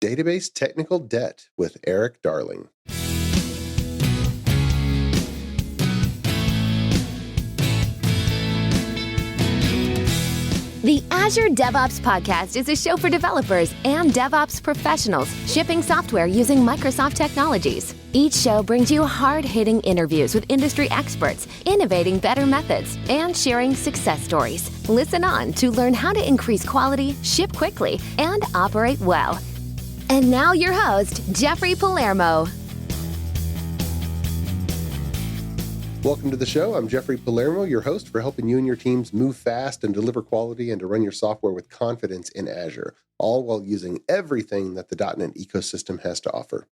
Database Technical Debt with Erik Darling. The Azure DevOps Podcast is a show for developers and DevOps professionals shipping software using Microsoft technologies. Each show brings you hard-hitting interviews with industry experts, innovating better methods, and sharing success stories. Listen on to learn how to increase quality, ship quickly, and operate well. And now your host, Jeffrey Palermo. Welcome to the show. I'm Jeffrey Palermo, your host for helping you and your teams move fast and deliver quality and to run your software with confidence in Azure, all while using everything that the .NET ecosystem has to offer.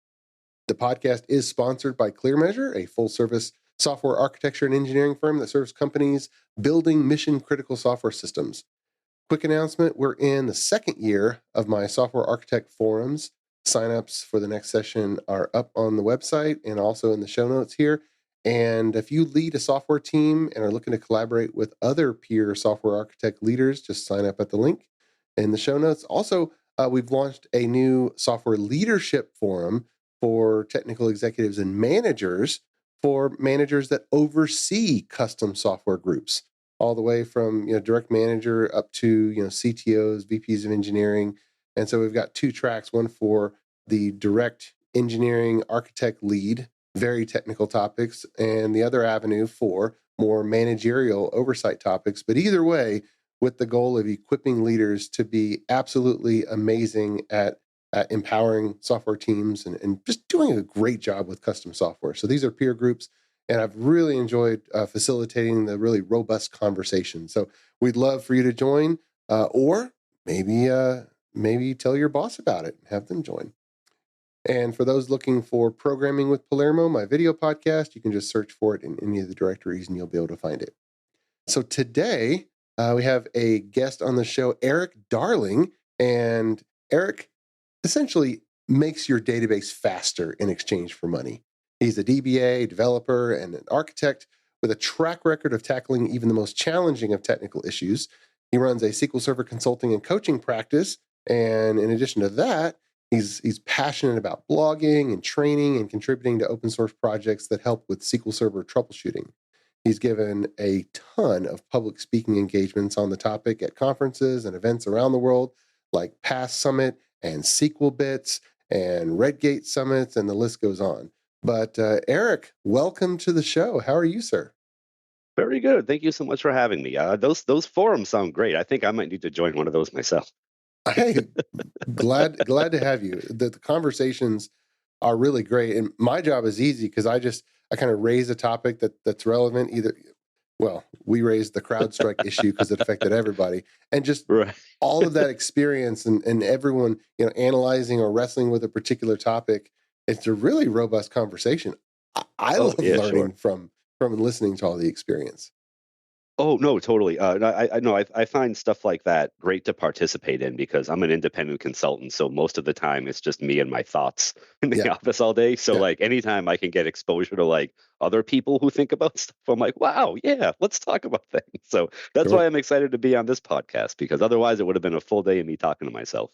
The podcast is sponsored by ClearMeasure, a full-service software architecture and engineering firm that serves companies building mission-critical software systems. Quick announcement, we're in the second year of my Software Architect Forums. Signups for the next session are up on the website and also in the show notes here. And if you lead a software team and are looking to collaborate with other peer software architect leaders, just sign up at the link in the show notes. Also, we've launched a new software leadership forum for technical executives and managers, for managers that oversee custom software groups, all the way from direct manager up to CTOs, VPs of engineering. And so we've got two tracks, one for the direct engineering architect lead, very technical topics, and the other avenue for more managerial oversight topics. But either way, with the goal of equipping leaders to be absolutely amazing at empowering software teams and just doing a great job with custom software. So these are peer groups, and I've really enjoyed facilitating the really robust conversation. So we'd love for you to join, or maybe tell your boss about it and have them join. And for those looking for Programming with Palermo, my video podcast, you can just search for it in any of the directories and you'll be able to find it. So today, we have a guest on the show, Erik Darling, and Erik essentially makes your database faster in exchange for money. He's a DBA, developer, and an architect with a track record of tackling even the most challenging of technical issues. He runs a SQL Server consulting and coaching practice, and in addition to that, He's passionate about blogging and training and contributing to open source projects that help with SQL Server troubleshooting. He's given a ton of public speaking engagements on the topic at conferences and events around the world, like PASS Summit and SQLBits and Redgate Summits, and the list goes on. But Erik, welcome to the show. How are you, sir? Very good. Thank you so much for having me. Those forums sound great. I think I might need to join one of those myself. Hey, glad to have you. The conversations are really great, and my job is easy because I kind of raise a topic that's relevant. We raised the CrowdStrike issue because it affected everybody, and just right. all of that experience and everyone analyzing or wrestling with a particular topic. It's a really robust conversation. I love learning from listening to all the experience. Oh, no, totally. I find stuff like that great to participate in because I'm an independent consultant. So most of the time it's just me and my thoughts in the office all day. So anytime I can get exposure to other people who think about stuff, I'm like, wow, yeah, let's talk about things. So that's why I'm excited to be on this podcast, because otherwise it would have been a full day of me talking to myself.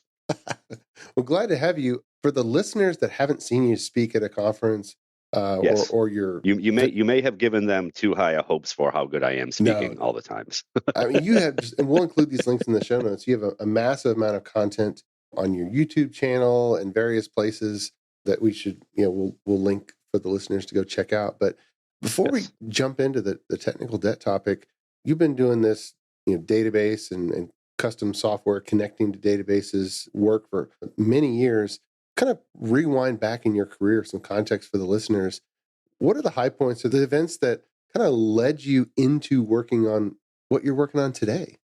Well, glad to have you. For the listeners that haven't seen you speak at a conference, yes. or your you may have given them too high of hopes for how good I am speaking all the times. I mean, you have and we'll include these links in the show notes. You have a massive amount of content on your YouTube channel and various places that we should, we'll link for the listeners to go check out. But before we jump into the technical debt topic, you've been doing this, database and custom software connecting to databases work for many years. Kind of rewind back in your career, some context for the listeners. What are the high points or the events that kind of led you into working on what you're working on today?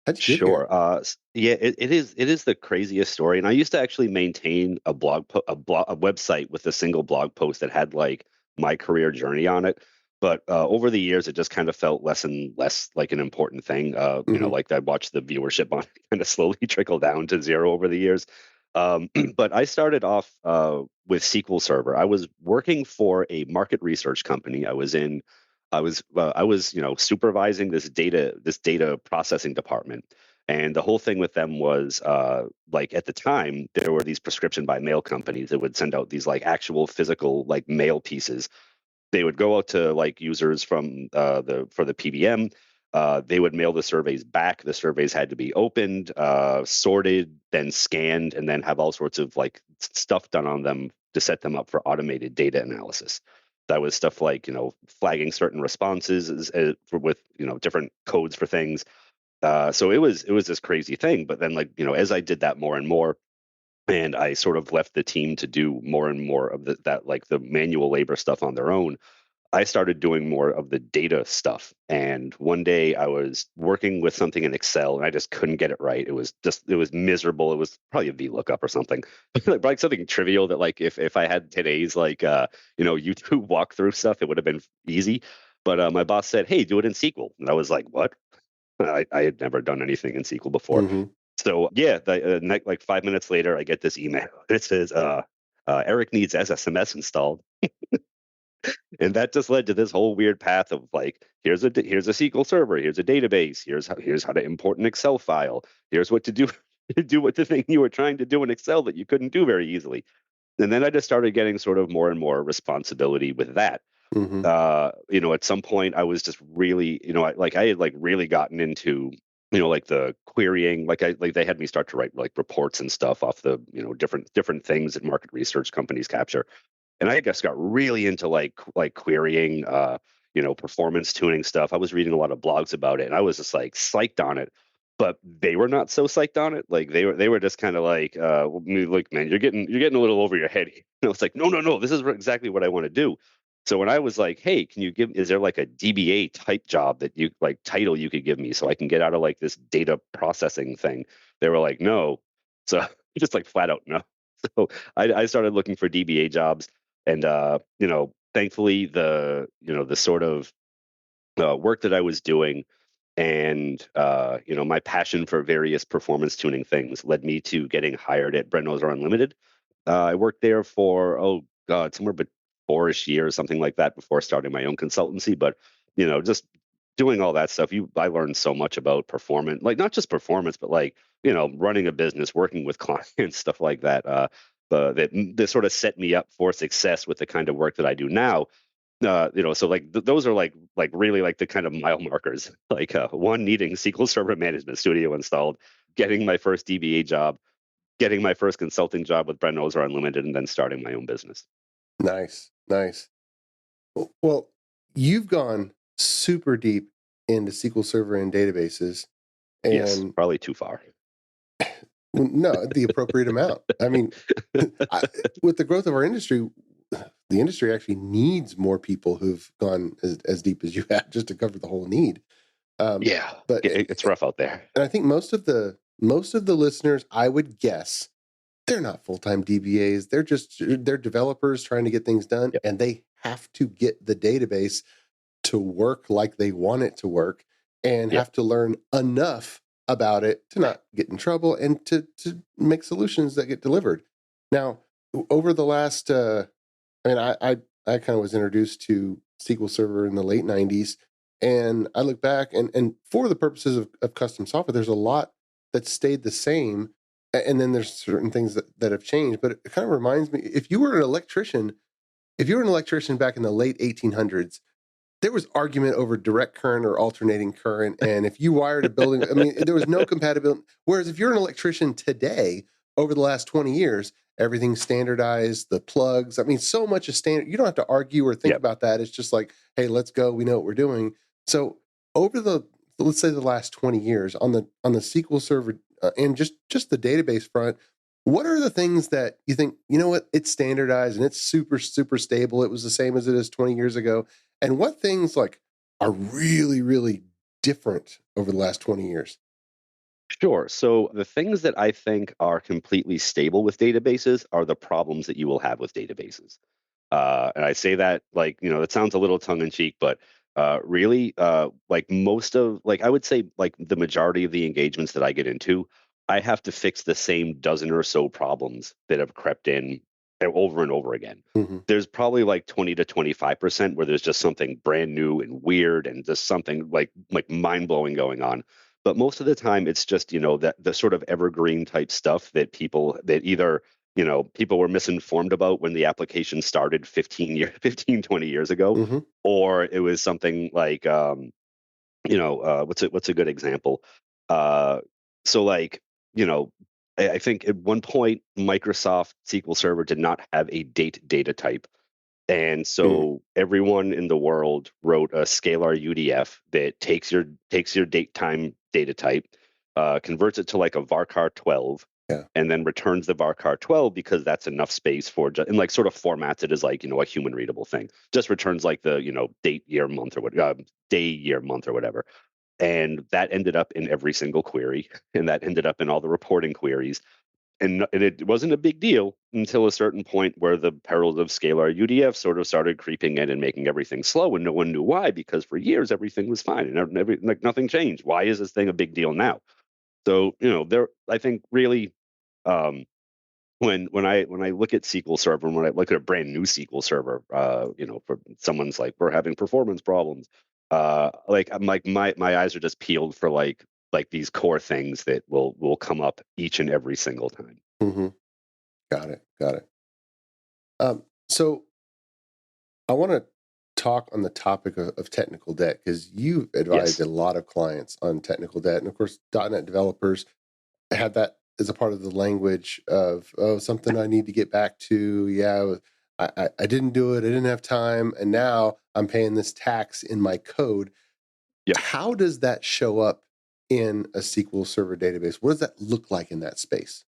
How'd you get here? It is the craziest story. And I used to actually maintain a website with a single blog post that had my career journey on it. But over the years, it just kind of felt less and less like an important thing. I watched the viewership on it kind of slowly trickle down to zero over the years. But I started off with SQL Server. I was working for a market research company. I was supervising this data processing department, And the whole thing with them was like at the time, there were these prescription by mail companies that would send out these like actual physical like mail pieces. They would go out to like users from for the PBM. They would mail the surveys back. The surveys had to be opened, sorted, then scanned, and then have all sorts of like stuff done on them to set them up for automated data analysis. That was stuff like flagging certain responses with different codes for things. So it was this crazy thing. But then like as I did that more and more, and I sort of left the team to do more and more of that like the manual labor stuff on their own, I started doing more of the data stuff. And one day I was working with something in Excel and I just couldn't get it right. It was miserable. It was probably a VLOOKUP or something, like something trivial that like if I had today's like YouTube walkthrough stuff, it would have been easy. But my boss said, "Hey, do it in SQL," and I was like, "What?" I had never done anything in SQL before. Mm-hmm. So yeah, like 5 minutes later, I get this email. It says, "Erik needs SSMS installed." And that just led to this whole weird path of like, here's a SQL server, here's a database, here's how to import an Excel file, here's what to do to do what the thing you were trying to do in Excel that you couldn't do very easily. And then I just started getting sort of more and more responsibility with that. Mm-hmm. At some point I was just really, I had like really gotten into, like the querying, like they had me start to write like reports and stuff off the, different things that market research companies capture. And I just got really into like querying, performance tuning stuff. I was reading a lot of blogs about it, and I was just like psyched on it. But they were not so psyched on it. Like they were just kind of like, like, man, you're getting a little over your head. And I was like, no, this is exactly what I want to do. So when I was like, hey, is there like a DBA type job that you like title you could give me so I can get out of like this data processing thing? They were like, no. So just like flat out no. So I started looking for DBA jobs. And thankfully, the sort of work that I was doing, and my passion for various performance tuning things led me to getting hired at Brenno's Unlimited. I worked there for somewhere but 4-ish years, something like that, before starting my own consultancy. But just doing all that stuff, I learned so much about performance, like not just performance, but like running a business, working with clients, stuff like that. That sort of set me up for success with the kind of work that I do now. So like those are like really like the kind of mile markers. Like one, needing SQL Server Management Studio installed, getting my first DBA job, getting my first consulting job with Brent Ozer Unlimited, and then starting my own business. Nice. Well, you've gone super deep into SQL Server and databases. And yes, probably too far. No, the appropriate amount. I mean, with the growth of our industry, the industry actually needs more people who've gone as deep as you have just to cover the whole need. Yeah, but it's rough out there. And I think most of the listeners, I would guess, they're not full-time DBAs. They're developers trying to get things done, yep. And they have to get the database to work like they want it to work, and have to learn enough about it to not get in trouble and to make solutions that get delivered. Now, over the last, I kind of was introduced to SQL Server in the late 90s, and I look back and for the purposes of custom software, there's a lot that stayed the same, and then there's certain things that have changed. But it kind of reminds me, if you were an electrician back in the late 1800s, there was argument over direct current or alternating current. And if you wired a building, I mean, there was no compatibility. Whereas if you're an electrician today, over the last 20 years, everything's standardized, the plugs. I mean, so much is standard. You don't have to argue or think about that. It's just like, hey, let's go. We know what we're doing. So over let's say the last 20 years on the SQL Server and just the database front, what are the things that you think, it's standardized and it's super, super stable. It was the same as it is 20 years ago. And what things like are really, really different over the last 20 years? Sure. So the things that I think are completely stable with databases are the problems that you will have with databases. And I say that like, that sounds a little tongue in cheek, but really, like I would say like the majority of the engagements that I get into, I have to fix the same dozen or so problems that have crept in over and over again. Mm-hmm. There's probably like 20 to 25% where there's just something brand new and weird and just something like mind blowing going on. But most of the time, it's just, that the sort of evergreen type stuff that either, people were misinformed about when the application started 20 years ago, Mm-hmm. or it was something like, what's a good example? Uh, so like, you know, I think at one point Microsoft SQL Server did not have a date data type. And Mm. so everyone in the world wrote a scalar UDF that takes your date time data type, converts it to like a varchar 12, Yeah. and then returns the varchar 12 because that's enough space and like sort of formats it as like a human readable thing. Just returns like the date year month or what day year month or whatever. And that ended up in every single query, and that ended up in all the reporting queries. And it wasn't a big deal until a certain point where the perils of scalar UDF sort of started creeping in and making everything slow, and no one knew why, because for years everything was fine and like nothing changed. Why is this thing a big deal now? So there, I think really, um, when I look at SQL Server and when I look at a brand new SQL Server, for someone's like we're having performance problems, like I'm like my eyes are just peeled for like these core things that will come up each and every single time. Mm-hmm. Got it. Got it. So I want to talk on the topic of technical debt, because you advised Yes. a lot of clients on technical debt. And of course, .NET developers have that as a part of the language of, oh, something I need to get back to. Yeah, I didn't do it. I didn't have time. And now I'm paying this tax in my code. Yep. How does that show up in a SQL Server database? What does that look like in that space?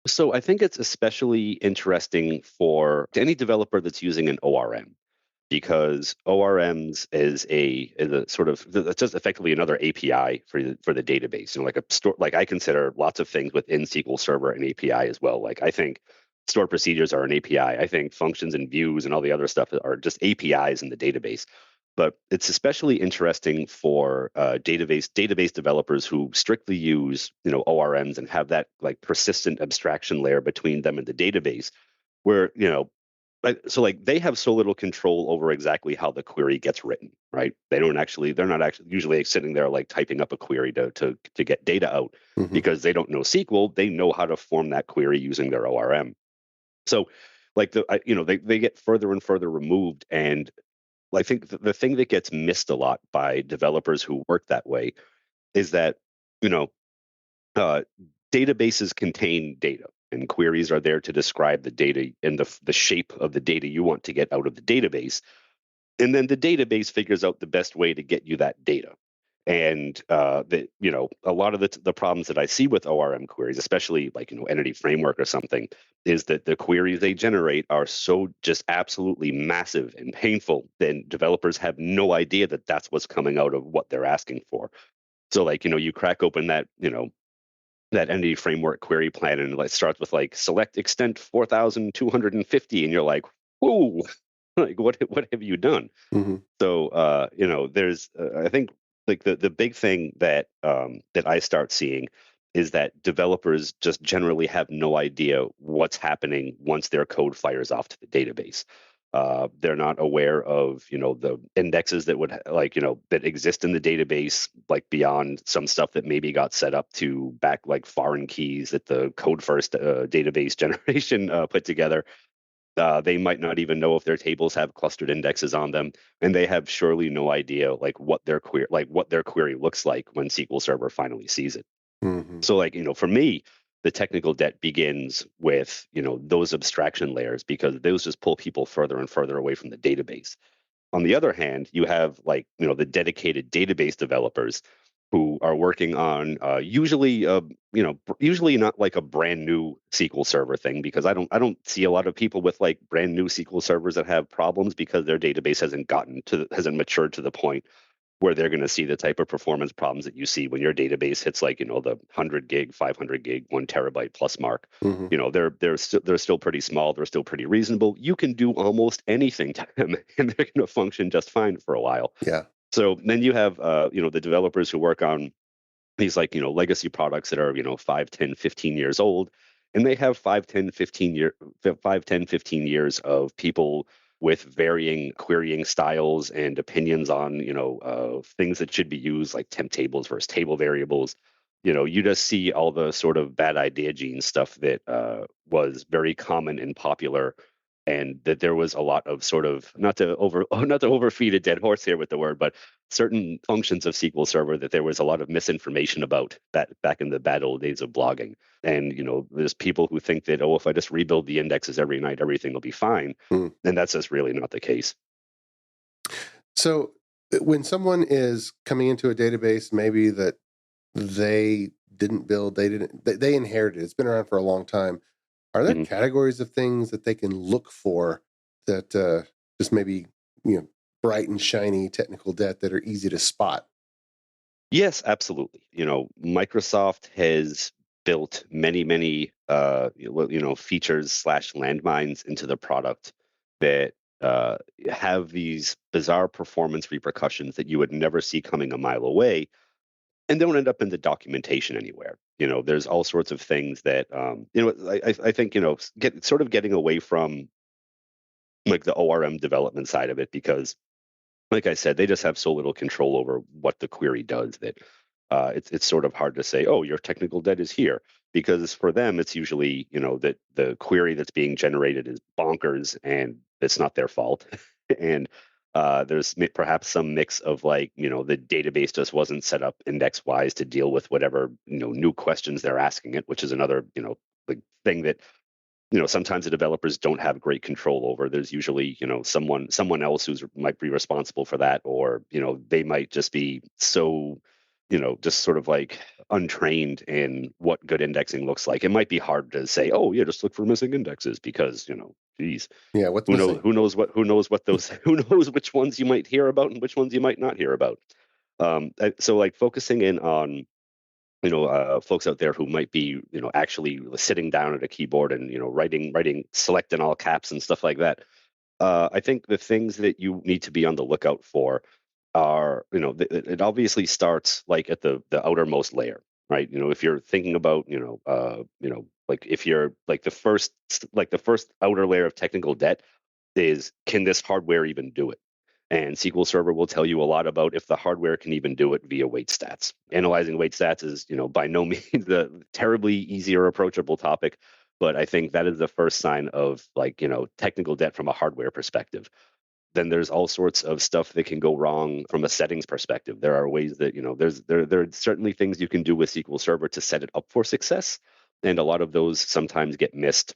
So I think it's especially interesting for any developer that's using an ORM, because ORMs is a sort of that's just effectively another API for the database. Like a store, like I consider lots of things within SQL Server an API as well. Like I think stored procedures are an API. I think functions and views and all the other stuff are just APIs in the database. But it's especially interesting for database developers who strictly use ORMs and have that like persistent abstraction layer between them and the database, where like they have so little control over exactly how the query gets written, right? They're not actually usually sitting there like typing up a query to get data out, Mm-hmm. because they don't know SQL. They know how to form that query using their ORM. So like they get further and further removed. And I think the thing that gets missed a lot by developers who work that way is that you know uh, databases contain data, and queries are there to describe the data and the shape of the data you want to get out of the database. And then the database figures out the best way to get you that data. And a lot of the problems that I see with ORM queries, especially like Entity Framework or something, is that the queries they generate are so just absolutely massive and painful, then developers have no idea that that's what's coming out of what they're asking for. So like you crack open that Entity Framework query plan, and it starts with like select extent 4,250, and you're like, whoa, like what have you done? Mm-hmm. So there's I think like the big thing that I start seeing is that developers just generally have no idea what's happening once their code fires off to the database. They're not aware of the indexes that would that exist in the database, like beyond some stuff that maybe got set up to back like foreign keys that the code first database generation put together. They might not even know if their tables have clustered indexes on them, and they have surely no idea like what their query looks like when SQL Server finally sees it. Mm-hmm. So like for me, the technical debt begins with those abstraction layers, because those just pull people further and further away from the database. On the other hand, you have like the dedicated database developers who are working on usually not like a brand new SQL Server thing, because I don't see a lot of people with like brand new SQL servers that have problems because their database hasn't matured to the point where they're going to see the type of performance problems that you see when your database hits like the 100 gig, 500 gig, 1 terabyte plus mark. Mm-hmm. They're still pretty small. They're still pretty reasonable. You can do almost anything to them, and they're going to function just fine for a while. Yeah. So then you have the developers who work on these like legacy products that are 5, 10, 15 years old, and they have 5, 10, 15 years of people with varying querying styles and opinions on, things that should be used, like temp tables versus table variables. You just see all the sort of bad idea gene stuff that was very common and popular, and that there was a lot of sort of, not to overfeed a dead horse here with the word, but certain functions of SQL Server that there was a lot of misinformation about that back in the bad old days of blogging. And there's people who think that, oh, if I just rebuild the indexes every night, everything will be fine. And that's just really not the case. So when someone is coming into a database, maybe that they didn't build, they inherited, it's been around for a long time, are there categories of things that they can look for that just maybe, bright and shiny technical debt that are easy to spot? Yes, absolutely. Microsoft has built many, many, features / landmines into the product that have these bizarre performance repercussions that you would never see coming a mile away, and don't end up in the documentation anywhere. There's all sorts of things that, I think, getting away from like the ORM development side of it, because like I said, they just have so little control over what the query does that it's sort of hard to say, oh, your technical debt is here, because for them it's usually that the query that's being generated is bonkers and it's not their fault, and there's perhaps some mix of like the database just wasn't set up index wise to deal with whatever new questions they're asking it, which is another like thing that sometimes the developers don't have great control over. There's usually someone else who's might be responsible for that, or they might just be so just sort of like untrained in what good indexing looks like. It might be hard to say, oh yeah, just look for missing indexes, because geez, Yeah, what's missing? who knows what those who knows which ones you might hear about and which ones you might not hear about. So like focusing in on folks out there who might be, actually sitting down at a keyboard and, writing select in all caps and stuff like that. I think the things that you need to be on the lookout for are, it obviously starts like at the outermost layer, right? If you're thinking about, like if you're like the first outer layer of technical debt is, can this hardware even do it? And SQL Server will tell you a lot about if the hardware can even do it via weight stats. Analyzing weight stats is, by no means the terribly easy or approachable topic, but I think that is the first sign of like, technical debt from a hardware perspective. Then there's all sorts of stuff that can go wrong from a settings perspective. There are ways that, there are certainly things you can do with SQL Server to set it up for success. And a lot of those sometimes get missed.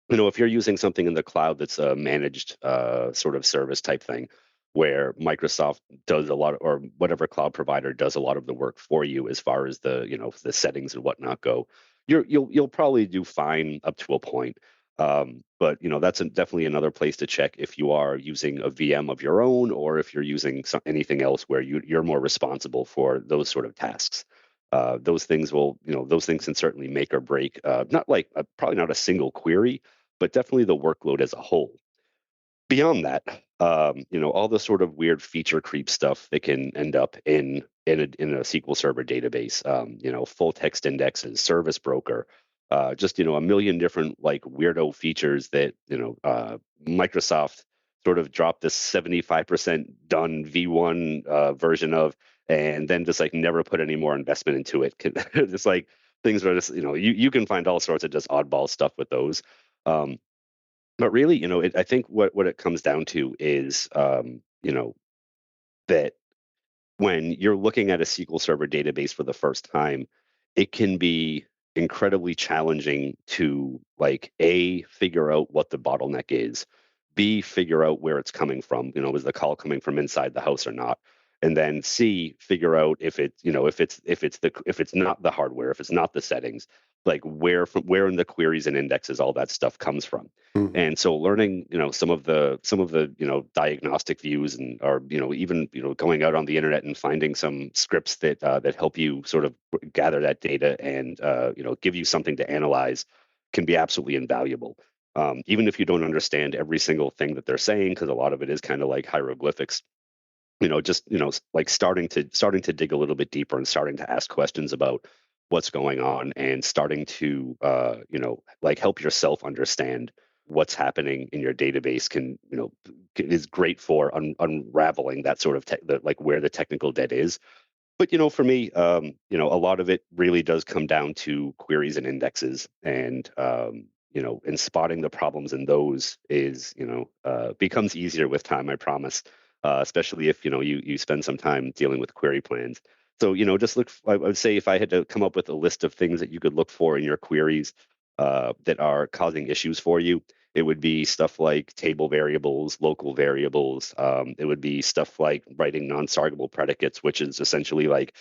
If you're using something in the cloud that's a managed sort of service type thing, where Microsoft does a lot, or whatever cloud provider does a lot of the work for you as far as the the settings and whatnot go, you'll probably do fine up to a point. But that's definitely another place to check if you are using a VM of your own, or if you're using anything else where you're more responsible for those sort of tasks. Those things can certainly make or break, not like probably not a single query, but definitely the workload as a whole. Beyond that, all the sort of weird feature creep stuff that can end up in a SQL Server database, full text indexes, service broker, just a million different like weirdo features that Microsoft sort of dropped this 75% done V1 version of, and then just like never put any more investment into it. Just like things are just you can find all sorts of just oddball stuff with those. But really, I think what it comes down to is, that when you're looking at a SQL Server database for the first time, it can be incredibly challenging to like figure out what the bottleneck is, B, figure out where it's coming from. Is the call coming from inside the house or not? And then C, figure out if it's not the hardware, if it's not the settings, like where in the queries and indexes all that stuff comes from. Mm-hmm. And so learning, some of the diagnostic views, and or even going out on the internet and finding some scripts that help you sort of gather that data and give you something to analyze can be absolutely invaluable. Even if you don't understand every single thing that they're saying, because a lot of it is kind of like hieroglyphics. Just like starting to dig a little bit deeper and starting to ask questions about what's going on, and starting to like help yourself understand what's happening in your database is great for unraveling that sort of like where the technical debt is. But for me, a lot of it really does come down to queries and indexes, and and spotting the problems in those is becomes easier with time, I promise. Especially if you spend some time dealing with query plans. So just look. I would say if I had to come up with a list of things that you could look for in your queries that are causing issues for you, it would be stuff like table variables, local variables. It would be stuff like writing non-sargable predicates, which is essentially like,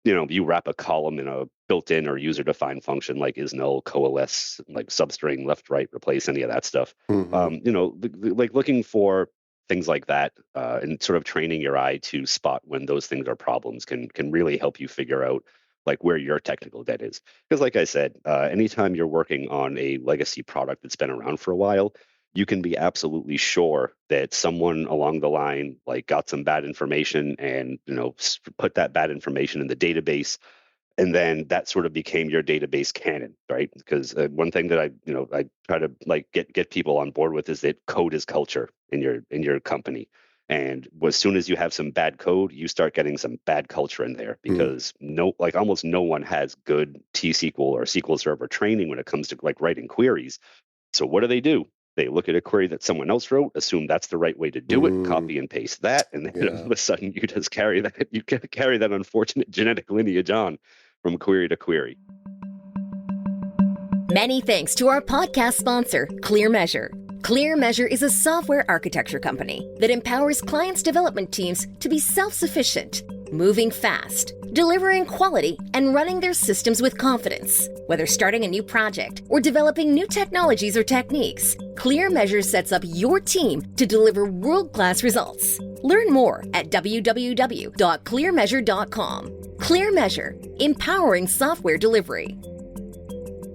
you wrap a column in a built-in or user-defined function like is null, coalesce, like substring, left, right, replace, any of that stuff. Like looking for things like that and sort of training your eye to spot when those things are problems can really help you figure out like where your technical debt is. Because like I said, anytime you're working on a legacy product that's been around for a while, you can be absolutely sure that someone along the line like got some bad information and put that bad information in the database, and then that sort of became your database canon, right? Because one thing that I try to like get people on board with is that code is culture in your company. And as soon as you have some bad code, you start getting some bad culture in there, because almost no one has good T-SQL or SQL Server training when it comes to like writing queries. So what do? They look at a query that someone else wrote, assume that's the right way to do it, copy and paste that, and then all of a sudden you just carry that unfortunate genetic lineage on from query to query. Many thanks to our podcast sponsor, ClearMeasure. ClearMeasure is a software architecture company that empowers clients' development teams to be self-sufficient, moving fast, delivering quality, and running their systems with confidence. Whether starting a new project or developing new technologies or techniques, ClearMeasure sets up your team to deliver world-class results. Learn more at www.clearmeasure.com. ClearMeasure, empowering software delivery.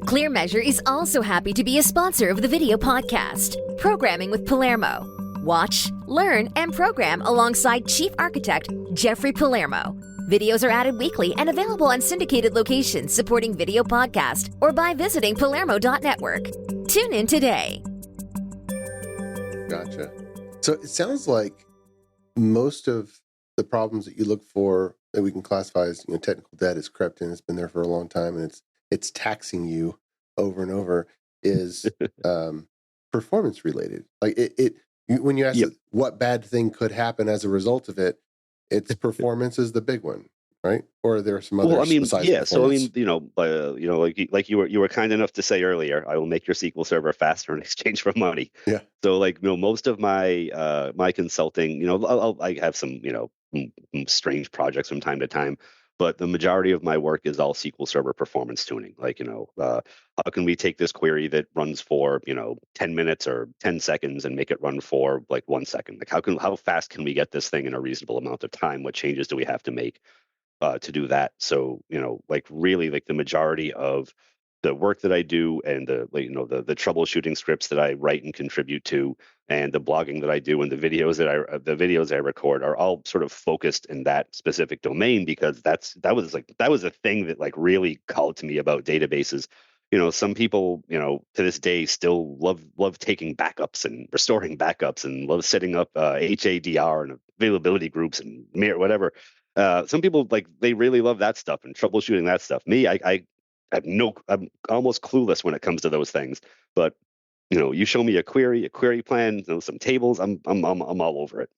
ClearMeasure is also happy to be a sponsor of the video podcast, Programming with Palermo. Watch, learn, and program alongside Chief Architect Jeffrey Palermo. Videos are added weekly and available on syndicated locations supporting video podcast or by visiting palermo.network. Tune in today. Gotcha. So it sounds like most of the problems that you look for that we can classify as technical debt has crept in. It's been there for a long time, and it's taxing you over and over. Is performance related? Like when you ask what bad thing could happen as a result of it, it's performance is the big one, right? Or are there some others? Well, I mean, besides yeah. So I performance? mean, like you were kind enough to say earlier, I will make your SQL Server faster in exchange for money. Yeah. So like most of my my consulting, I have some strange projects from time to time, but the majority of my work is all SQL Server performance tuning. Like how can we take this query that runs for 10 minutes or 10 seconds and make it run for like 1 second? Like how fast can we get this thing in a reasonable amount of time? What changes do we have to make to do that? So like really like the majority of the work that I do and the troubleshooting scripts that I write and contribute to, and the blogging that I do and the videos I record are all sort of focused in that specific domain, because that was a thing that like really called to me about databases. Some people, to this day still love taking backups and restoring backups and love setting up HADR and availability groups and whatever. Some people they really love that stuff and troubleshooting that stuff. Me, I'm almost clueless when it comes to those things. But you show me a query plan, some tables, I'm all over it.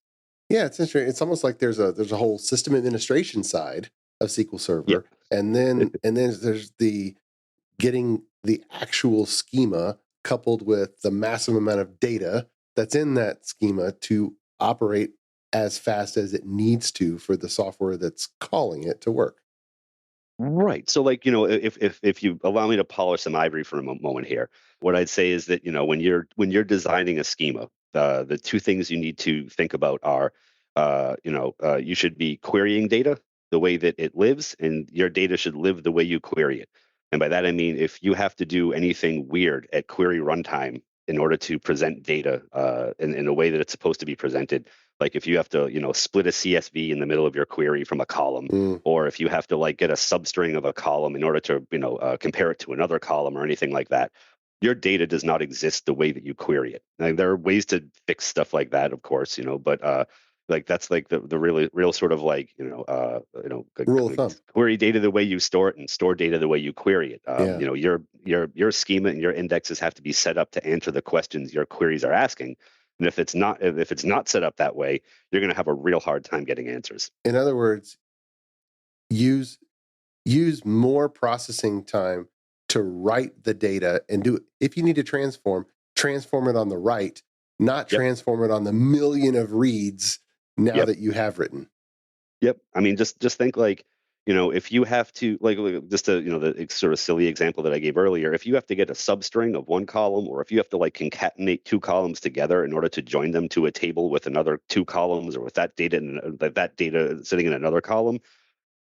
Yeah, it's interesting. It's almost like there's a whole system administration side of SQL Server, and then there's the getting the actual schema coupled with the massive amount of data that's in that schema to operate as fast as it needs to for the software that's calling it to work. Right. So if you allow me to polish some ivory for a moment here, what I'd say is that when you're designing a schema, the two things you need to think about are you should be querying data the way that it lives, and your data should live the way you query it. And by that I mean, if you have to do anything weird at query runtime in order to present data in a way that it's supposed to be presented, like if you have to split a CSV in the middle of your query from a column, or if you have to get a substring of a column in order to compare it to another column or anything like that, your data does not exist the way that you query it. Like, there are ways to fix stuff like that, of course, but like that's like the really real sort of like Rule of thumb. query data the way you store it and store data the way you query it. Yeah. Your schema and your indexes have to be set up to answer the questions your queries are asking. And if it's not set up that way, you're going to have a real hard time getting answers. In other words, use more processing time to write the data and do it. If you need to transform it on the write, not transform it on the million of reads now that you have written. Yep. I mean, just think like, if you have to like just the sort of silly example that I gave earlier, if you have to get a substring of one column, or if you have to like concatenate two columns together in order to join them to a table with another two columns, or with that data sitting in another column,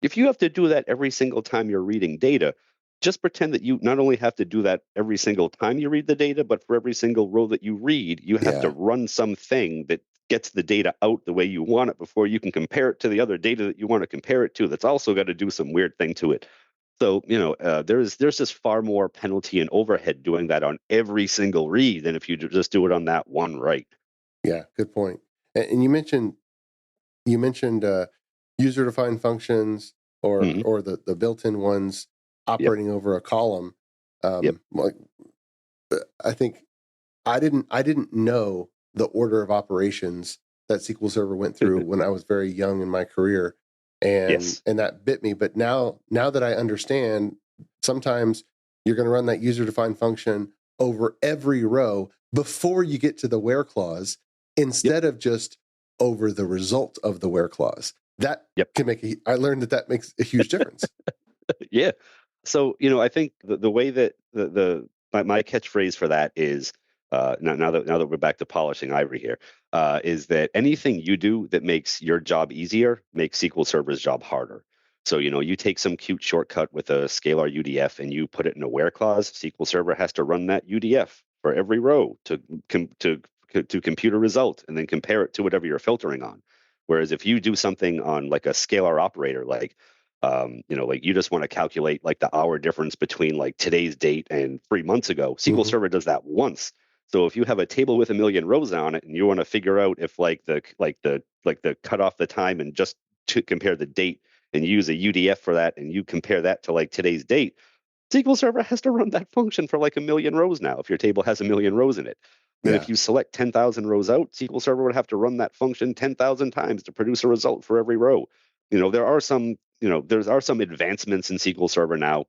if you have to do that every single time you're reading data, just pretend that you not only have to do that every single time you read the data, but for every single row that you read, you have to run something that gets the data out the way you want it before you can compare it to the other data that you want to compare it to. That's also got to do some weird thing to it. So, there's just far more penalty and overhead doing that on every single read than if you just do it on that one write. Yeah, good point. And you mentioned user-defined functions or the built-in ones operating over a column. Like, I think I didn't know the order of operations that SQL Server went through when I was very young in my career, and that bit me. But now that I understand, sometimes you're going to run that user-defined function over every row before you get to the where clause, instead of just over the result of the where clause. That can make I learned that makes a huge difference. Yeah. So, I think the way that my catchphrase for that is, now that we're back to polishing ivory here, is that anything you do that makes your job easier makes SQL Server's job harder. So, you take some cute shortcut with a scalar UDF and you put it in a where clause. SQL Server has to run that UDF for every row to compute a result and then compare it to whatever you're filtering on. Whereas if you do something on like a scalar operator, like like you just want to calculate like the hour difference between like today's date and 3 months ago, SQL Server does that once. So if you have a table with 1 million rows on it and you want to figure out if the cut off the time and just to compare the date and use a UDF for that, and you compare that to like today's date, SQL Server has to run that function for like 1 million rows now if your table has 1 million rows in it. And if you select 10,000 rows out, SQL Server would have to run that function 10,000 times to produce a result for every row. There are some advancements in SQL Server now,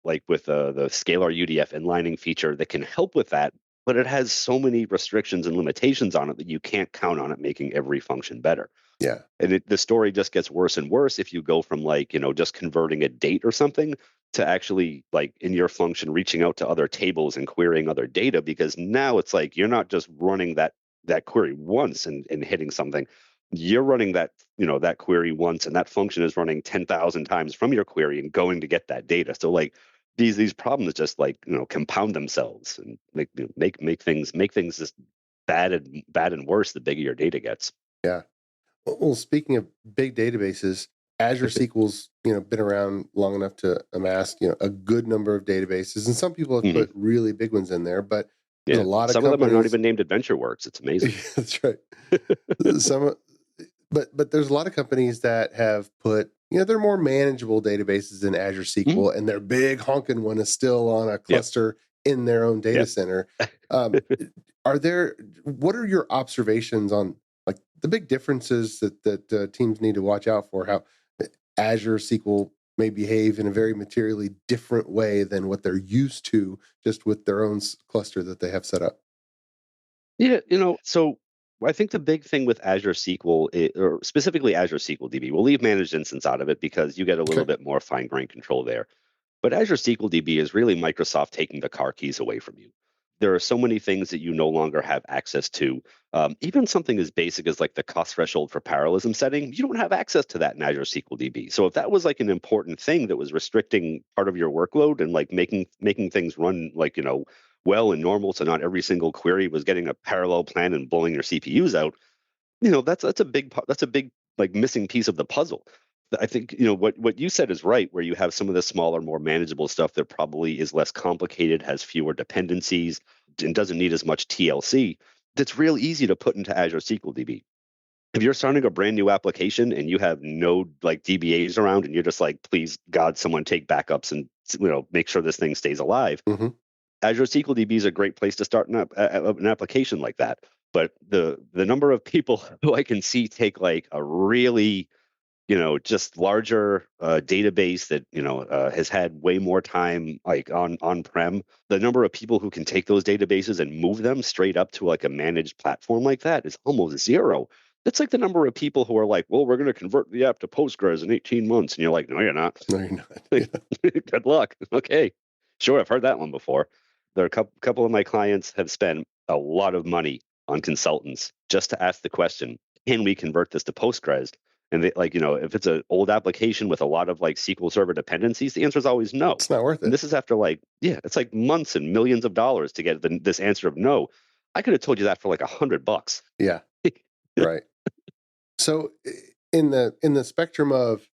like with the scalar UDF inlining feature that can help with that, but it has so many restrictions and limitations on it that you can't count on it making every function better. Yeah. And the story just gets worse and worse if you go from just converting a date or something to actually like in your function reaching out to other tables and querying other data, because now it's like you're not just running that query once and hitting something. You're running that query once, and that function is running 10,000 times from your query and going to get that data. So like these problems just like compound themselves and make things just bad and worse the bigger your data gets. Yeah. Well, speaking of big databases, Azure SQL's been around long enough to amass a good number of databases, and some people have put really big ones in there. But there's a lot of some companies, of them are not even named AdventureWorks. It's amazing. That's right. But there's a lot of companies that have put they're more manageable databases in Azure SQL, and their big honking one is still on a cluster in their own data center. What are your observations on like the big differences that teams need to watch out for, how Azure SQL may behave in a very materially different way than what they're used to just with their own cluster that they have set up? Yeah, so I think the big thing with Azure SQL, or specifically Azure SQL DB, we'll leave managed instance out of it because you get a little bit more fine-grained control there. But Azure SQL DB is really Microsoft taking the car keys away from you. There are so many things that you no longer have access to. Even something as basic as like the cost threshold for parallelism setting, you don't have access to that in Azure SQL DB. So if that was like an important thing that was restricting part of your workload and like making things run like well and normal, so not every single query was getting a parallel plan and blowing your CPUs out, that's a big like missing piece of the puzzle. I think what you said is right, where you have some of the smaller, more manageable stuff that probably is less complicated, has fewer dependencies, and doesn't need as much TLC. That's real easy to put into Azure SQL DB. If you're starting a brand new application and you have no like DBAs around, and you're just like, please God, someone take backups and make sure this thing stays alive. Mm-hmm. Azure SQL DB is a great place to start an application like that. But the number of people who I can see take like a really just larger database that has had way more time like on-prem, the number of people who can take those databases and move them straight up to like a managed platform like that is almost zero. That's like the number of people who are like, well, we're going to convert the app to Postgres in 18 months. And you're like, no, you're not. No, you're not. Good luck. Okay. Sure, I've heard that one before. There are a couple of my clients have spent a lot of money on consultants just to ask the question, can we convert this to Postgres? And they, if it's an old application with a lot of like SQL Server dependencies, the answer is always no. It's not worth it. And this is after it's like months and millions of dollars to get this answer of no. I could have told you that for like $100. Yeah. Right. So in the spectrum of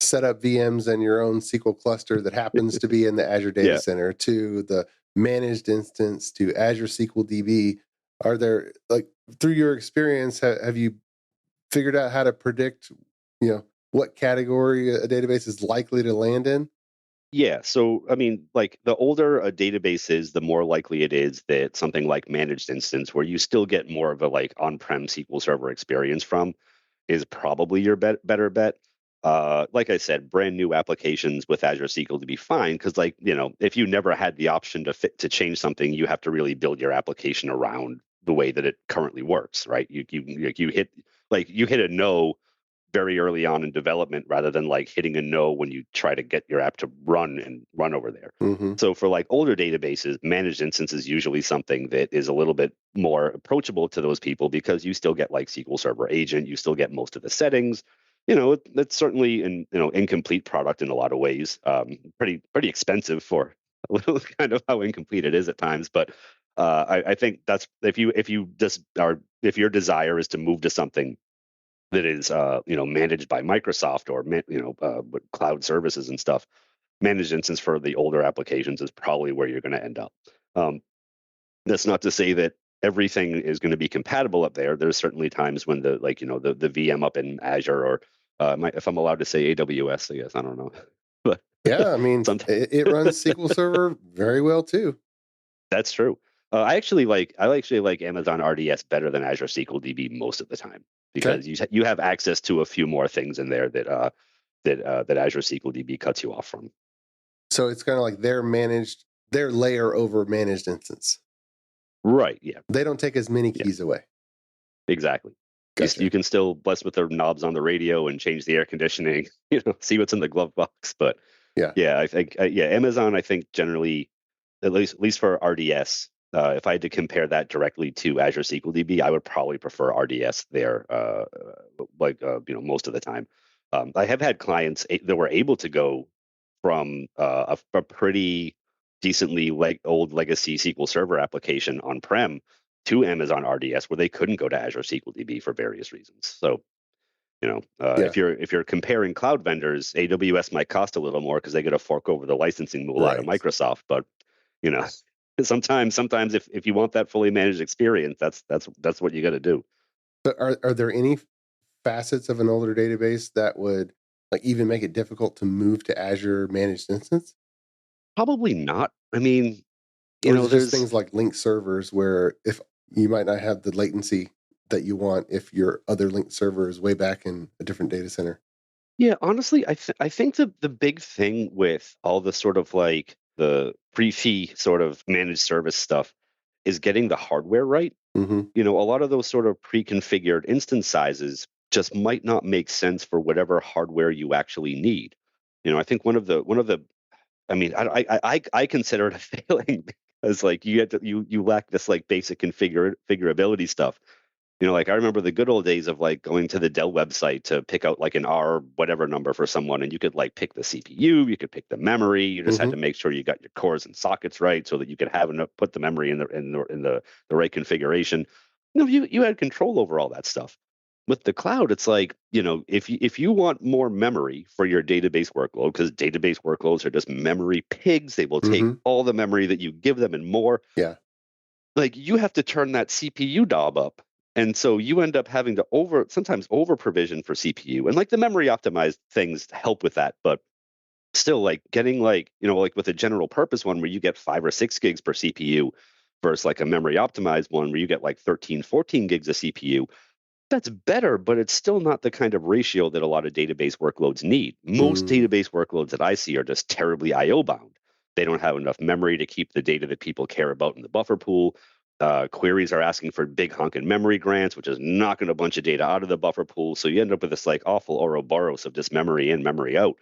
set up VMs and your own SQL cluster that happens to be in the Azure data center to the managed instance to Azure SQL DB, are there, like, through your experience, have you figured out how to predict, what category a database is likely to land in? Yeah. So, I mean, like the older a database is, the more likely it is that something like managed instance, where you still get more of a like on-prem SQL Server experience from, is probably your better bet. Like I said, brand new applications with Azure SQL to be fine, because if you never had the option to change something, you have to really build your application around the way that it currently works, right? You hit a no very early on in development, rather than like hitting a no when you try to get your app to run over there. Mm-hmm. So for like older databases, managed instance is usually something that is a little bit more approachable to those people, because you still get like SQL Server agent, you still get most of the settings. It's certainly an incomplete product in a lot of ways. Pretty expensive for a little kind of how incomplete it is at times. But I think that's if your desire is to move to something that is managed by Microsoft or with cloud services and stuff, managed instance for the older applications is probably where you're going to end up. That's not to say that everything is going to be compatible up there. There's certainly times when the VM up in Azure, or if I'm allowed to say AWS, I guess, I don't know. But yeah, I mean, it runs SQL Server very well too. That's true. I actually like Amazon RDS better than Azure SQL DB most of the time, because you have access to a few more things in there that Azure SQL DB cuts you off from. So it's kind of like their layer over managed instance. Right. Yeah. They don't take as many keys away. Exactly. Gotcha. You can still bless with their knobs on the radio and change the air conditioning, see what's in the glove box. But I think Amazon, I think generally, at least for RDS, if I had to compare that directly to Azure SQL DB, I would probably prefer RDS there, most of the time. I have had clients that were able to go from a pretty decently old legacy SQL Server application on-prem to Amazon RDS, where they couldn't go to Azure SQL DB for various reasons. So, if you're comparing cloud vendors, AWS might cost a little more because they get to fork over the licensing mool out of Microsoft. But sometimes if you want that fully managed experience, that's what you got to do. But are there any facets of an older database that would like even make it difficult to move to Azure managed instance? Probably not. I mean, there's things like linked servers where if you might not have the latency that you want if your other linked server is way back in a different data center. Yeah, honestly, I think the big thing with all the sort of like the pre-fee sort of managed service stuff is getting the hardware right. Mm-hmm. A lot of those sort of pre-configured instance sizes just might not make sense for whatever hardware you actually need. I think one of the I mean, I consider it a failing, because like you lack this like basic configurability stuff. Like I remember the good old days of like going to the Dell website to pick out like an R whatever number for someone, and you could like pick the CPU, you could pick the memory, you just had to make sure you got your cores and sockets right so that you could have enough, put the memory in the right configuration. You had control over all that stuff. with the cloud, it's like, if you want more memory for your database workload, because database workloads are just memory pigs, they will take Mm-hmm. all the memory that you give them and more. Yeah. Like you have to turn that CPU knob up. And so you end up having to sometimes over provision for CPU. And like the memory optimized things help with that, but still like getting like, like with a general purpose one where you get 5 or 6 gigs per CPU versus like a memory optimized one where you get like 13, 14 gigs of CPU. That's better, but it's still not the kind of ratio that a lot of database workloads need. Most Mm. database workloads that I see are just terribly IO bound. They don't have enough memory to keep the data that people care about in the buffer pool. Queries are asking for big honking memory grants, which is knocking a bunch of data out of the buffer pool. So you end up with this like awful Ouroboros of just memory in, memory out.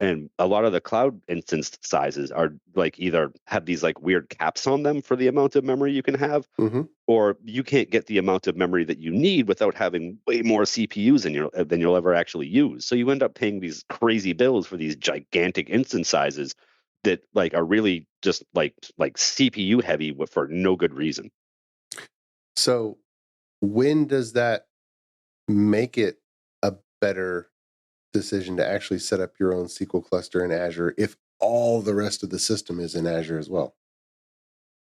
And a lot of the cloud instance sizes are like either have these like weird caps on them for the amount of memory you can have, Mm-hmm. or you can't get the amount of memory that you need without having way more CPUs than you'll ever actually use. So you end up paying these crazy bills for these gigantic instance sizes that like are really just like CPU heavy for no good reason. So when does that make it a better decision to actually set up your own SQL cluster in Azure if all the rest of the system is in Azure as well?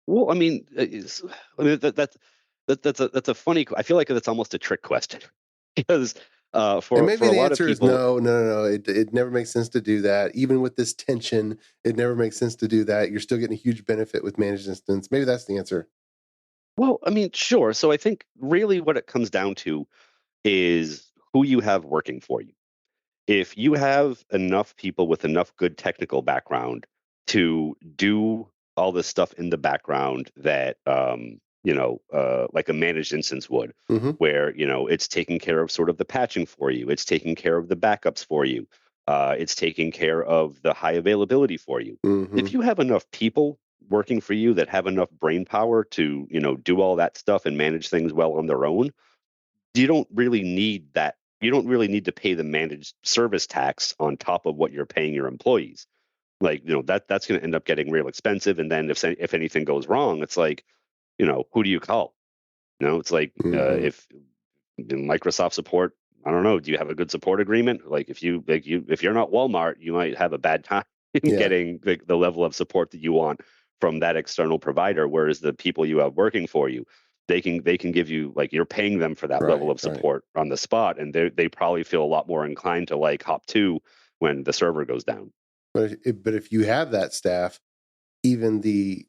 Well, I mean, that's a funny. I feel like that's almost a trick question because And for maybe a the lot of answer is people, no. It never makes sense to do that. Even with this tension, it never makes sense to do that. You're still getting a huge benefit with managed instance. Maybe that's the answer. well, I mean, sure. So I think really what it comes down to is who you have working for you. If you have enough people with enough good technical background to do all this stuff in the background that like a managed instance would, Mm-hmm. where it's taking care of sort of the patching for you, it's taking care of the backups for you, it's taking care of the high availability for you. Mm-hmm. If you have enough people working for you that have enough brain power to do all that stuff and manage things well on their own, you don't really need that. You don't really need to pay the managed service tax on top of what you're paying your employees. Like, that's going to end up getting real expensive. And then if anything goes wrong, it's like, who do you call? It's like Mm-hmm. if Microsoft support, I don't know. Do you have a good support agreement? Like if you're not Walmart, you might have a bad time Yeah. getting the level of support that you want from that external provider. Whereas the people you have working for you, they can give you, like, you're paying them for that level Right. of Right. support on the spot, and they probably feel a lot more inclined to like hop to when the server goes down. But if you have that staff, even the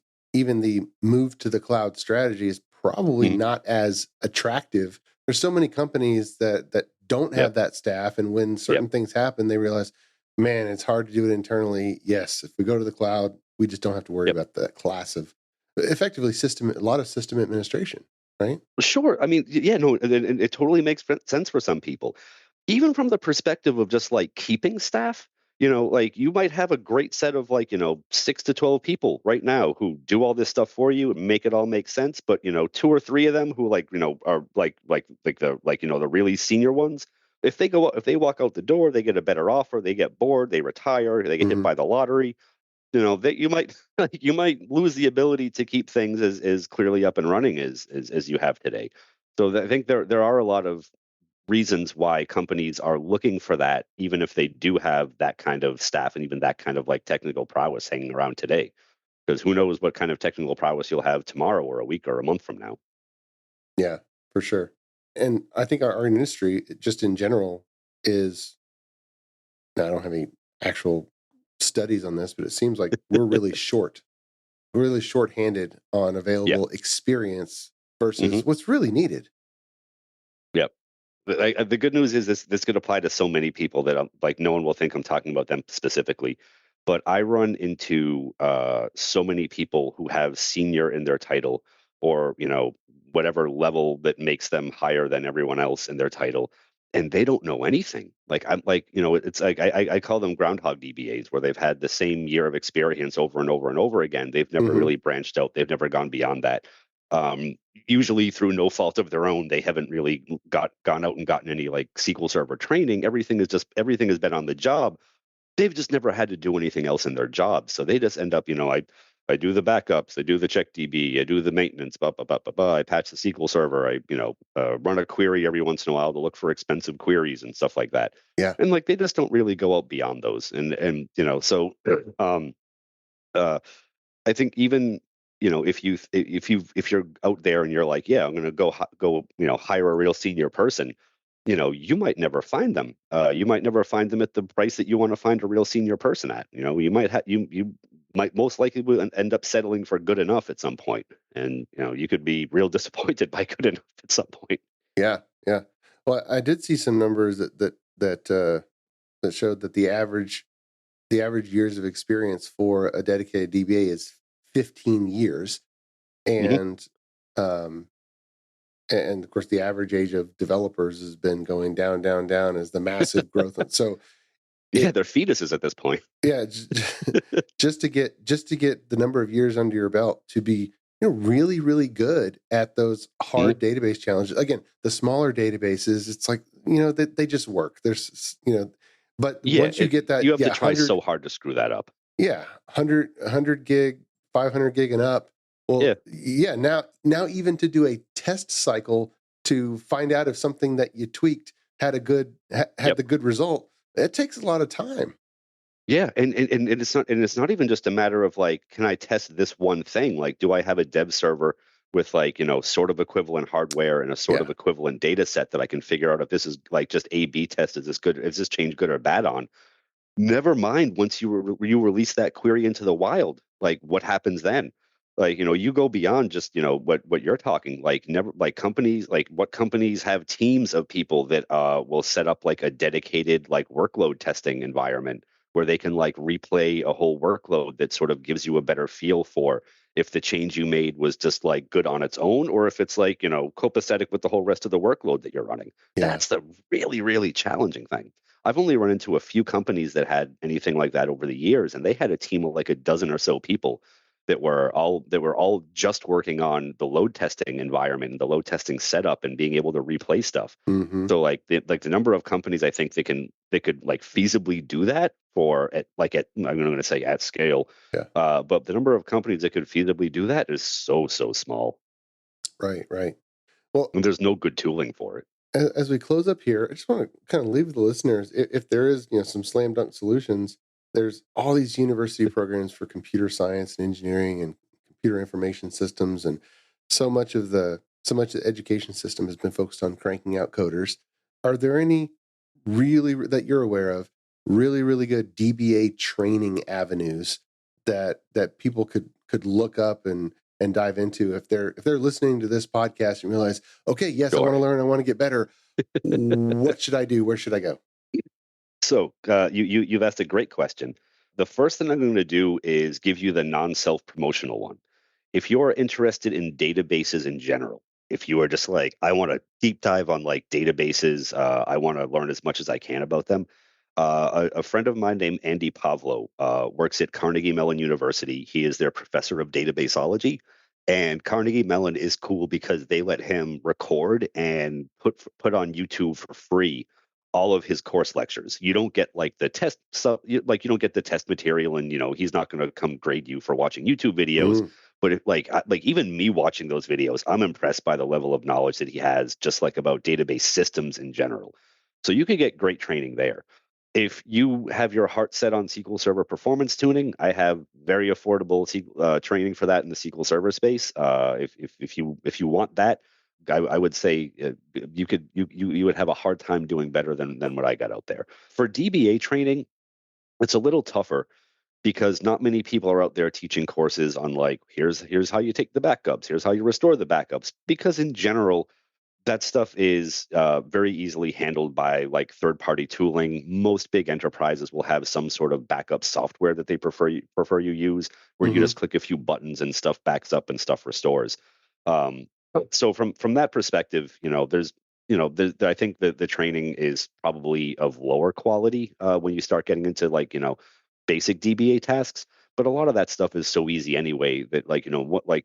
move to the cloud strategy is probably Mhm. not as attractive. There's so many companies that don't have Yep. that staff, and when Yep. certain things happen, they realize, man, it's hard to do it internally. Yes, if we go to the cloud, we just don't have to worry Yep. about that class of effectively a lot of system administration, right? Sure. I mean, yeah, no, and it totally makes sense for some people. Even from the perspective of just like keeping staff, like you might have a great set of like, 6 to 12 people right now who do all this stuff for you and make it all make sense. But, 2 or 3 of them who like, are the really senior ones. If they walk out the door, they get a better offer, they get bored, they retire, they get hit Mm-hmm. by the lottery, that you might you might lose the ability to keep things as clearly up and running as you have today. So I think there are a lot of reasons why companies are looking for that, even if they do have that kind of staff and even that kind of like technical prowess hanging around today. Because who knows what kind of technical prowess you'll have tomorrow or a week or a month from now. Yeah, for sure. And I think our industry, just in general, is now I don't have any actual studies on this, but it seems like we're really short-handed on Yeah. available experience Hmm. versus what's really needed. Yep. The good news is this could apply to so many people that like no one will think I'm talking about them specifically. But I run into so many people who have senior in their title, or whatever level that makes them higher than everyone else in their title, and they don't know anything. Like I'm like, it's like I call them groundhog DBAs, where they've had the same year of experience over and over and over again. They've never Mm-hmm. really branched out. They've never gone beyond that. Usually through no fault of their own, they haven't really gone out and gotten any like SQL Server training. Everything has been on the job. They've just never had to do anything else in their job, so they just end up, I do the backups, I do the check DB, I do the maintenance, I patch the SQL Server, I run a query every once in a while to look for expensive queries and stuff like that. Yeah. And like they just don't really go out beyond those. And so uh, I think even if you're out there and you're like, yeah, I'm going to go hire a real senior person, you might never find them. You might never find them at the price that you want to find a real senior person at. You might you might most likely will end up settling for good enough at some point, and you could be real disappointed by good enough at some point. Yeah. Yeah. Well, I did see some numbers that showed that the average years of experience for a dedicated DBA is 15 years, Mm-hmm. and of course the average age of developers has been going down, down, down as the massive growth. So Yeah, they're fetuses at this point. yeah, just to get the number of years under your belt to be really, really good at those hard database challenges. Again, the smaller databases, it's like they just work. There's but once you get that, you have to try so hard to screw that up. Yeah, 100 gig, 500 gig and up. Well, yeah. Now even to do a test cycle to find out if something that you tweaked had the good result, it takes a lot of time. Yeah, and it's not even just a matter of like, can I test this one thing? Like, do I have a dev server with like sort of equivalent hardware and a sort of equivalent data set that I can figure out if this is like just A/B test, is this change good or bad on? Never mind once you release that query into the wild, like what happens then? Like you go beyond just what you're talking, like never like companies, like what companies have teams of people that will set up like a dedicated like workload testing environment where they can like replay a whole workload that sort of gives you a better feel for if the change you made was just like good on its own or if it's like copacetic with the whole rest of the workload that you're running. That's the really, really challenging thing. I've only run into a few companies that had anything like that over the years, and they had a team of like a dozen or so people that were all just working on the load testing environment and the load testing setup and being able to replay stuff. Mm-hmm. So like the number of companies I think they could like feasibly do that I'm going to say at scale. Yeah. But the number of companies that could feasibly do that is so small. Right. Well, and there's no good tooling for it. As we close up here, I just want to kind of leave the listeners, if there is some slam dunk solutions, there's all these university programs for computer science and engineering and computer information systems, and so much of the education system has been focused on cranking out coders. Are there any really that you're aware of really, really good DBA training avenues that people could look up and dive into if they're listening to this podcast and realize, okay, yes, sure, I want to learn, I want to get better. What should I do? Where should I go? So you've asked a great question. The first thing I'm going to do is give you the non-self-promotional one. If you're interested in databases in general, if you are just like, I want to deep dive on like databases, I want to learn as much as I can about them. A friend of mine named Andy Pavlo works at Carnegie Mellon University. He is their professor of databaseology. And Carnegie Mellon is cool because they let him record and put on YouTube for free all of his course lectures. You don't get like the test stuff, you don't get the test material, and he's not going to come grade you for watching YouTube videos. But like even me watching those videos, I'm impressed by the level of knowledge that he has, just like about database systems in general. So you can get great training there. If you have your heart set on SQL Server performance tuning, I have very affordable training for that in the SQL Server space. If you want that, I would say you would have a hard time doing better than what I got out there. For DBA training, it's a little tougher because not many people are out there teaching courses on like here's how you take the backups, here's how you restore the backups. Because in general, that stuff is very easily handled by like third-party tooling. Most big enterprises will have some sort of backup software that they prefer you use, where you just click a few buttons and stuff backs up and stuff restores. So from that perspective, I think that the training is probably of lower quality when you start getting into like basic DBA tasks. But a lot of that stuff is so easy anyway that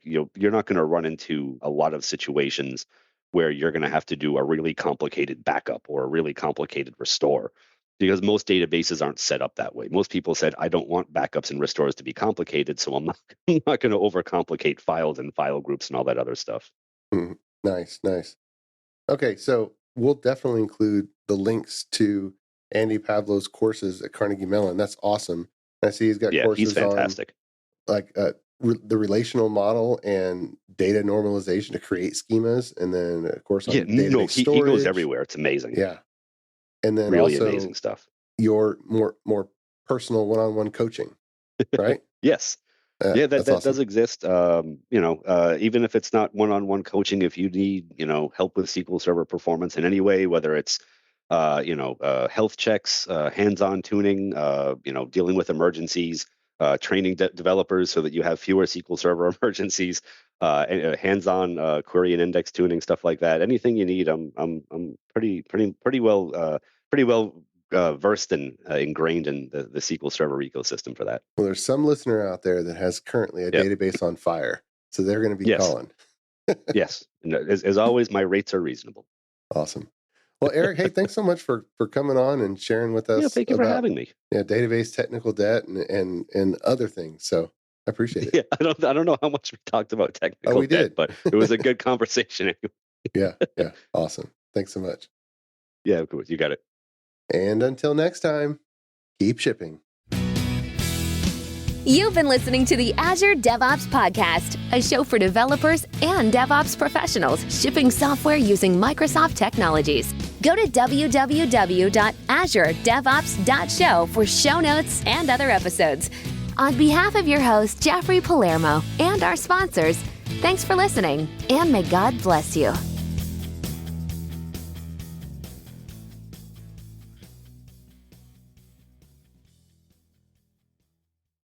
you're not going to run into a lot of situations where you're going to have to do a really complicated backup or a really complicated restore. because most databases aren't set up that way. Most people said, I don't want backups and restores to be complicated, so I'm not going to overcomplicate files and file groups and all that other stuff. Nice. Okay, so we'll definitely include the links to Andy Pavlo's courses at Carnegie Mellon. That's awesome. I see he's got courses he's fantastic. On like the relational model and data normalization to create schemas, and then of course on database storage. He goes everywhere. It's amazing. Yeah, and then really also amazing stuff. Your more personal one-on-one coaching, right? Yes. That awesome. does exist. Even if it's not one-on-one coaching, if you need, help with SQL Server performance in any way, whether it's, health checks, hands-on tuning, dealing with emergencies, training developers so that you have fewer SQL Server emergencies, hands-on query and index tuning, stuff like that. Anything you need, I'm pretty well versed and ingrained in the SQL Server ecosystem for that. Well, there's some listener out there that has currently a database on fire, so they're going to be calling. Yes. As always, my rates are reasonable. Awesome. Well, Erik, hey, thanks so much for coming on and sharing with us. Thank you for having me. Yeah, database technical debt and other things. So I appreciate it. Yeah, I don't know how much we talked about technical debt, but it was a good conversation. Yeah, awesome. Thanks so much. Yeah, of course, you got it. And until next time, keep shipping. You've been listening to the Azure DevOps Podcast, a show for developers and DevOps professionals shipping software using Microsoft technologies. Go to www.azuredevops.show for show notes and other episodes. On behalf of your host, Jeffrey Palermo, and our sponsors, thanks for listening, and may God bless you.